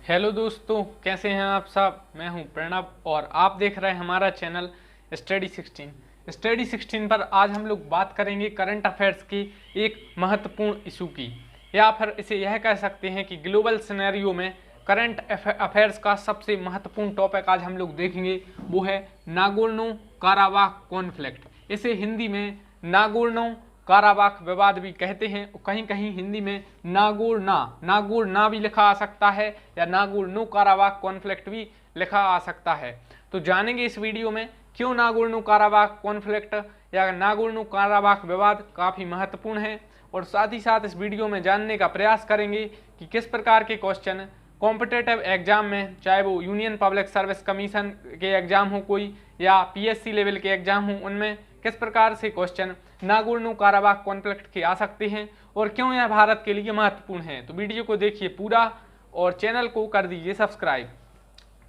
Hello दोस्तों, कैसे हैं आप सब। मैं हूं प्रणव और आप देख रहे हैं हमारा चैनल स्टडी 16 पर। आज हम लोग बात करेंगे करंट अफेयर्स की एक महत्वपूर्ण इशू की, या फिर इसे यह कह सकते हैं कि ग्लोबल सिनेरियो में करंट अफेयर्स का सबसे महत्वपूर्ण टॉपिक आज हम लोग देखेंगे। वो है नागोर्नो काराबाख कॉन्फ्लिक्ट। इसे हिंदी में नागोर्नो काराबाख विवाद भी कहते हैं। कहीं कहीं हिंदी में नागोर्ना भी लिखा आ सकता है, या नागोर्नो काराबाख कॉन्फ्लिक्ट भी लिखा आ सकता है। तो जानेंगे इस वीडियो में क्यों नागोर्नो काराबाख कॉन्फ्लिक्ट या नागोर्नो काराबाख विवाद काफ़ी महत्वपूर्ण है, और साथ ही साथ इस वीडियो में जानने का प्रयास करेंगे कि किस प्रकार के क्वेश्चन कॉम्पिटिटिव एग्जाम में, चाहे वो यूनियन पब्लिक सर्विस कमीशन के एग्जाम हो कोई या पीएससी लेवल के एग्जाम हो, उनमें किस प्रकार से क्वेश्चन नागोर्नो काराबाख कॉन्फ्लिक्ट के आ सकते हैं और क्यों यह भारत के लिए महत्वपूर्ण है। तो वीडियो को देखिए पूरा और चैनल को कर दीजिए सब्सक्राइब।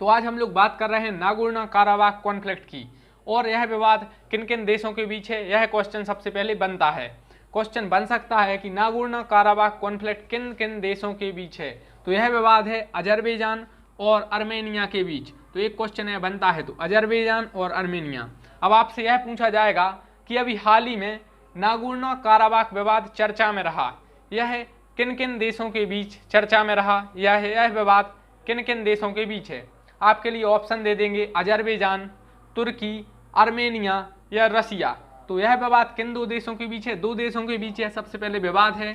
तो आज हम लोग बात कर रहे हैं नागोर्नो काराबाख कॉन्फ्लिक्ट की, और यह विवाद किन किन देशों के बीच है, यह क्वेश्चन सबसे पहले बनता है। क्वेश्चन बन सकता है कि नागोर्नो काराबाख कॉन्फ्लिक्ट किन किन देशों के बीच है। तो यह विवाद है अजरबैजान और आर्मेनिया के बीच। तो एक क्वेश्चन यह बनता है, तो अजरबैजान और आर्मेनिया। अब आपसे यह पूछा जाएगा कि अभी हाल ही में नागोर्नो काराबाख विवाद चर्चा में रहा, यह किन किन देशों के बीच चर्चा में रहा, यह विवाद किन किन देशों के बीच है। आपके लिए ऑप्शन दे देंगे अजरबैजान, तुर्की, आर्मेनिया या रसिया। तो यह विवाद किन दो देशों के बीच है? दो देशों के बीच है। सबसे पहले विवाद है,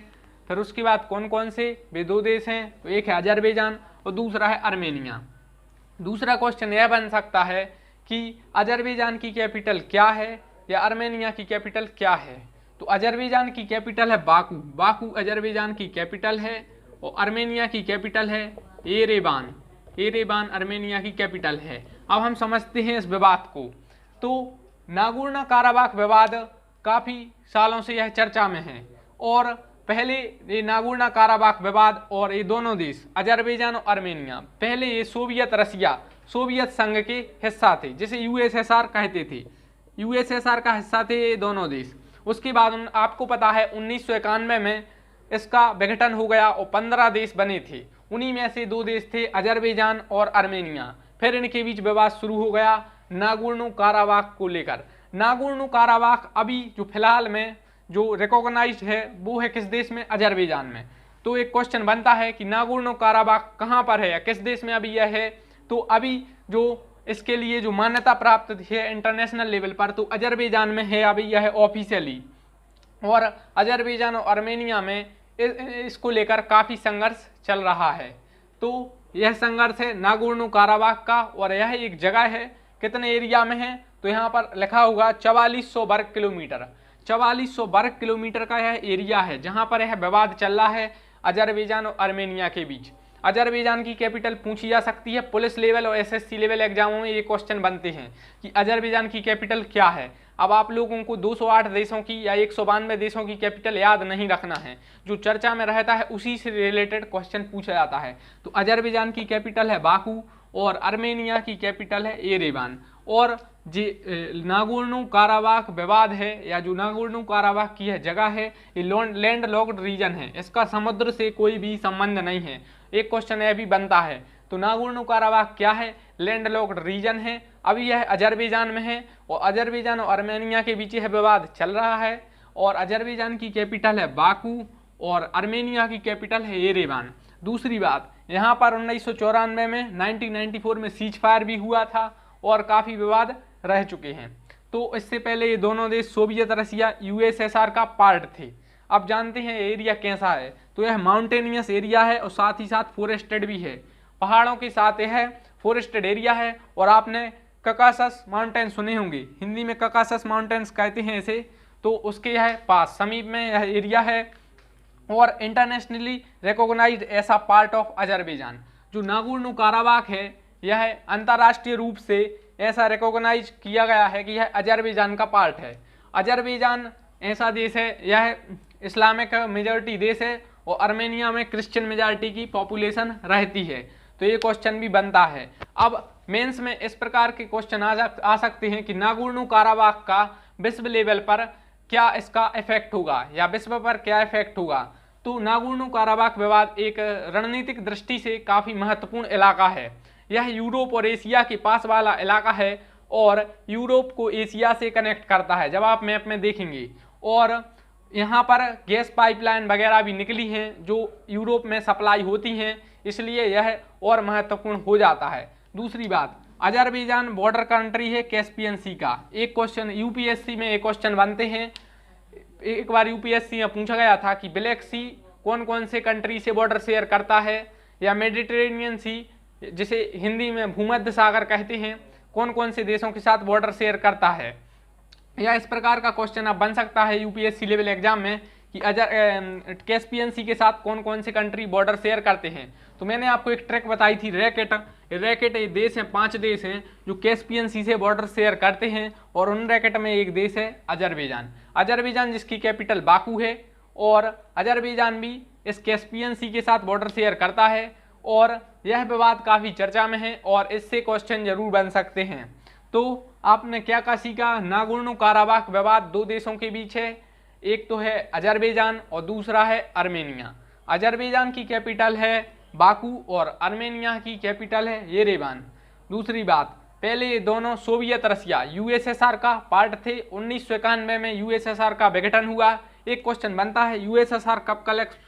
फिर उसके बाद कौन कौन से वे दो देश हैं, तो एक है अजरबैजान और दूसरा है आर्मेनिया। दूसरा क्वेश्चन यह बन सकता है कि अजरबैजान की कैपिटल क्या है या आर्मेनिया की कैपिटल क्या है। तो अजरबैजान की कैपिटल है बाकू, बाकू अजरबैजान की कैपिटल है, और आर्मेनिया की कैपिटल है एरेवान, एरेवान आर्मेनिया की कैपिटल है। अब हम समझते हैं इस विवाद को। तो नागोर्नो काराबाख विवाद काफ़ी सालों से यह चर्चा में है, और पहले ये नागोर्नो काराबाख विवाद और ये दोनों देश अजरबैजान और आर्मेनिया, पहले ये सोवियत रसिया, सोवियत संघ के हिस्सा थे, जिसे यूएसएसआर कहते थे। यूएसएसआर का हिस्सा थे ये दोनों देश। उसके बाद आपको पता है 1991 में इसका विघटन हो गया और 15 देश बने थे। उन्हीं में से दो देश थे अजरबैजान और आर्मेनिया। फिर इनके बीच विवाद शुरू हो गया नागोर्नो काराबाख को लेकर। नागोर्नो काराबाख अभी जो फिलहाल में जो रिकॉग्नाइज्ड है वो है किस देश में? अजरबैजान में। तो एक क्वेश्चन बनता है कि नागोर्नो काराबाख कहाँ पर है या किस देश में अभी यह है। तो अभी जो इसके लिए जो मान्यता प्राप्त है इंटरनेशनल लेवल पर, तो अजरबैजान में है अभी यह ऑफिशियली, और अजरबैजान और आर्मेनिया में इसको लेकर काफ़ी संघर्ष चल रहा है। तो यह संघर्ष है नागोर्नो काराबाख का, और यह एक जगह है, कितने एरिया में है? तो यहाँ पर लिखा होगा 4400 वर्ग किलोमीटर, 4400 वर्ग किलोमीटर का यह एरिया है जहाँ पर यह विवाद चल रहा है अजरबैजान और आर्मेनिया के बीच। अजरबैजान की कैपिटल पूछी जा सकती है। पुलिस लेवल और एसएससी लेवल एग्जामों में ये क्वेश्चन बनते हैं कि अजरबैजान की कैपिटल क्या है। अब आप लोगों को 208 देशों की या 192 देशों की कैपिटल याद नहीं रखना है, जो चर्चा में रहता है उसी से रिलेटेड क्वेश्चन पूछा जाता है। तो अजरबैजान की कैपिटल है बाकू और आर्मेनिया की कैपिटल है एरेवान। और जे नागोर्नो काराबाख विवाद है, या जो नागोर्नो काराबाख की यह जगह है, ये लैंड लॉक्ड रीजन है, इसका समुद्र से कोई भी संबंध नहीं है। एक क्वेश्चन यह भी बनता है, तो नागोर्नो काराबाख क्या है? लैंड लॉक्ड रीजन है। अभी यह अजरबैजान में है, और अजरबैजान और आर्मेनिया के बीच यह विवाद चल रहा है, और अजरबैजान की कैपिटल है बाकू और आर्मेनिया की कैपिटल है एरेवान। दूसरी बात, यहाँ पर 1994 में 1994 में सीज फायर भी हुआ था, और काफ़ी विवाद रह चुके हैं। तो इससे पहले ये दोनों देश सोवियत रसिया यूएसएसआर का पार्ट थे। अब जानते हैं एरिया कैसा है। तो यह माउंटेनियस एरिया है और साथ ही साथ फॉरेस्टेड भी है, पहाड़ों के साथ यह फॉरेस्टेड एरिया है। और आपने ककासस माउंटेन सुने होंगे, हिंदी में ककासस माउंटेन्स कहते हैं इसे। तो उसके यह पास समीप में यह एरिया है, और इंटरनेशनली रिकॉग्नाइज्ड ऐसा पार्ट ऑफ अजरबैजान। जो नागोर्नो काराबाख है, यह अंतर्राष्ट्रीय रूप से ऐसा रिकॉग्नाइज किया गया है कि यह अजरबैजान का पार्ट है। अजरबैजान ऐसा देश है, यह इस्लामिक मेजॉरिटी देश है, और आर्मेनिया में क्रिश्चियन मेजॉरिटी की पॉपुलेशन रहती है। तो ये क्वेश्चन भी बनता है। अब मेंस में इस प्रकार के क्वेश्चन आ सकते हैं कि नागोर्नो काराबाख का विश्व लेवल पर क्या इसका इफेक्ट होगा, या विश्व पर क्या इफेक्ट होगा। तो नागोर्नो काराबाख विवाद एक रणनीतिक दृष्टि से काफ़ी महत्वपूर्ण इलाका है। यह यूरोप और एशिया के पास वाला इलाका है और यूरोप को एशिया से कनेक्ट करता है, जब आप मैप में देखेंगे। और यहाँ पर गैस पाइपलाइन वगैरह भी निकली हैं जो यूरोप में सप्लाई होती हैं, इसलिए यह और महत्वपूर्ण हो जाता है। दूसरी बात, अजरबैजान बॉर्डर कंट्री है कैस्पियन सी का। एक क्वेश्चन यूपीएससी में एक क्वेश्चन बनते हैं, एक बार यूपीएससी में पूछा गया था कि ब्लैक सी कौन कौन से कंट्री से बॉर्डर शेयर करता है, या मेडिटेरेनियन सी जिसे हिंदी में भूमध्य सागर कहते हैं, कौन कौन से देशों के साथ बॉर्डर शेयर करता है। या इस प्रकार का क्वेश्चन अब बन सकता है यूपीएससी लेवल एग्जाम में कि कैस्पियन सी के साथ कौन कौन से कंट्री बॉर्डर शेयर करते हैं। तो मैंने आपको एक ट्रिक बताई थी, रैकेट ये देश हैं, 5 देश हैं जो कैस्पियन सी से बॉर्डर शेयर करते हैं, और उन रैकेट में एक देश है अजरबैजान जिसकी कैपिटल बाकू है। और अजरबैजान भी इस कैस्पियन सी के साथ बॉर्डर शेयर करता है, और यह विवाद काफ़ी चर्चा में है और इससे क्वेश्चन जरूर बन सकते हैं। तो आपने क्या क्या सीखा, नागोर्नो काराबाख विवाद 2 देशों के बीच है, एक तो है अजरबैजान और दूसरा है आर्मेनिया। अजरबैजान की कैपिटल है बाकू और आर्मेनिया की कैपिटल है येरेवान। दूसरी बात, पहले ये दोनों सोवियत रसिया यूएसएसआर का पार्ट थे। 1991 में यूएसएसआर का विघटन हुआ। एक क्वेश्चन बनता है यूएसएसआर कब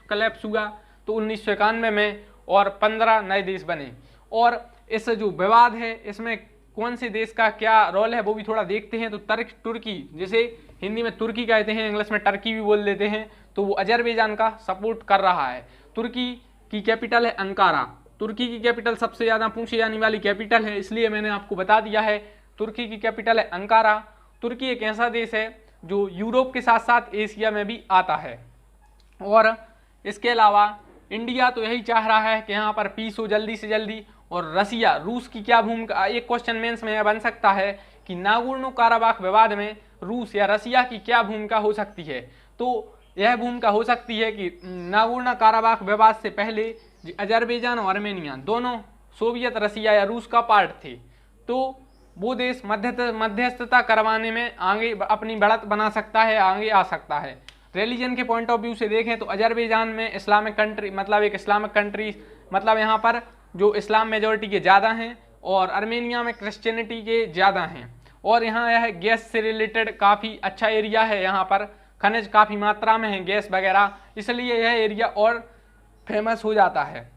कलेप्स हुआ, तो 1991 में, और 15 नए देश बने। और इस जो विवाद है इसमें कौन से देश का क्या रोल है वो भी थोड़ा देखते हैं। तो तुर्की, जिसे हिंदी में तुर्की कहते हैं, इंग्लिश में टर्की भी बोल देते हैं, तो वो अजरबैजान का सपोर्ट कर रहा है। तुर्की की कैपिटल है अंकारा। तुर्की की कैपिटल सबसे ज़्यादा पूछी जाने वाली कैपिटल है, इसलिए मैंने आपको बता दिया है तुर्की की कैपिटल है अंकारा। तुर्की एक ऐसा देश है जो यूरोप के साथ साथ एशिया में भी आता है। और इसके अलावा इंडिया तो यही चाह रहा है कि यहाँ पर पीस हो जल्दी से जल्दी। और रसिया, रूस की क्या भूमिका, एक क्वेश्चन मेंस में यह बन सकता है कि नागोर्नो काराबाख विवाद में रूस या रसिया की क्या भूमिका हो सकती है। तो यह भूमिका हो सकती है कि नागोर्नो काराबाख विवाद से पहले अजरबैजान और आर्मेनिया दोनों सोवियत रसिया या रूस का पार्ट थे, तो वो देश मध्यस्थता करवाने में आगे अपनी बढ़त बना सकता है, आगे आ सकता है। रिलीजन के पॉइंट ऑफ व्यू से देखें तो अजरबैजान में इस्लामिक कंट्री, मतलब एक इस्लामिक कंट्री, मतलब यहाँ पर जो इस्लाम मेजॉरिटी के ज़्यादा हैं, और आर्मेनिया में क्रिश्चियनिटी के ज़्यादा हैं। और यहाँ यह गैस से रिलेटेड काफ़ी अच्छा एरिया है, यहाँ पर खनिज काफ़ी मात्रा में है, गैस वगैरह, इसलिए यह एरिया और फेमस हो जाता है।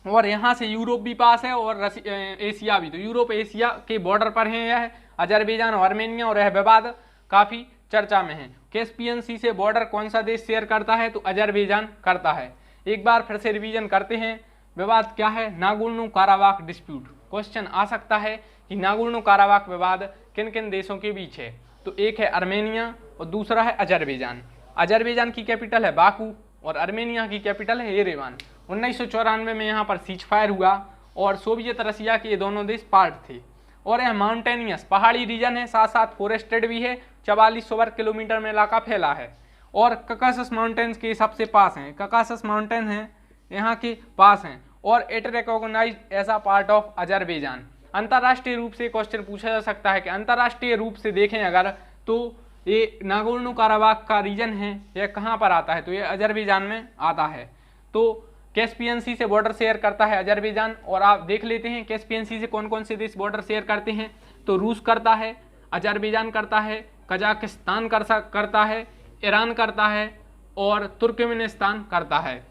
और यहाँ से यूरोप भी पास है और एशिया भी, तो यूरोप एशिया के बॉर्डर पर है यह अजरबैजान और आर्मेनिया, और यह विवाद काफ़ी चर्चा में है। कैस्पियन सी से बॉर्डर कौन सा देश शेयर करता है, तो अजरबैजान करता है। एक बार फिर से रिवीजन करते हैं, विवाद क्या है, नागोर्नो काराबाख डिस्प्यूट। क्वेश्चन आ सकता है कि नागोर्नो काराबाख विवाद किन किन देशों के बीच है, तो एक है आर्मेनिया और दूसरा है अजरबैजान। अजरबैजान की कैपिटल है बाकू और आर्मेनिया की कैपिटल है येरेवान। 1994 में यहाँ पर सीज फायर हुआ और सोवियत रसिया के ये दोनों देश पार्ट थे। और यह माउंटेनियस पहाड़ी रीजन है, साथ साथ फोरेस्टेड भी है, 4400 वर्ग किलोमीटर में इलाका फैला है। और ककासस माउंटेन्स के सबसे पास हैं, ककासस माउंटेन हैं यहाँ के पास हैं, और it recognised as a part of Azerbaijan. अंतर्राष्ट्रीय रूप से क्वेश्चन पूछा जा सकता है कि अंतर्राष्ट्रीय रूप से देखें अगर, तो ये नागोर्नो काराबाख का रीजन है, यह कहाँ पर आता है, तो ये अजरबैजान में आता है। तो कैस्पियन सी से बॉर्डर शेयर करता है अजरबैजान, और आप देख लेते हैं कैस्पियन सी से कौन कौन से देश बॉर्डर शेयर करते हैं, तो रूस करता है, अजरबैजान करता है, कजाकिस्तान करता है, ईरान करता है, और तुर्कमेनिस्तान करता है।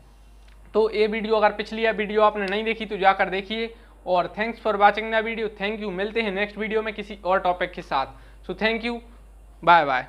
तो ये वीडियो, अगर पिछली वीडियो आपने नहीं देखी तो जाकर देखिए। और thanks for watching the video, thank you. मिलते हैं नेक्स्ट वीडियो में किसी और टॉपिक के साथ। So thank you, bye bye.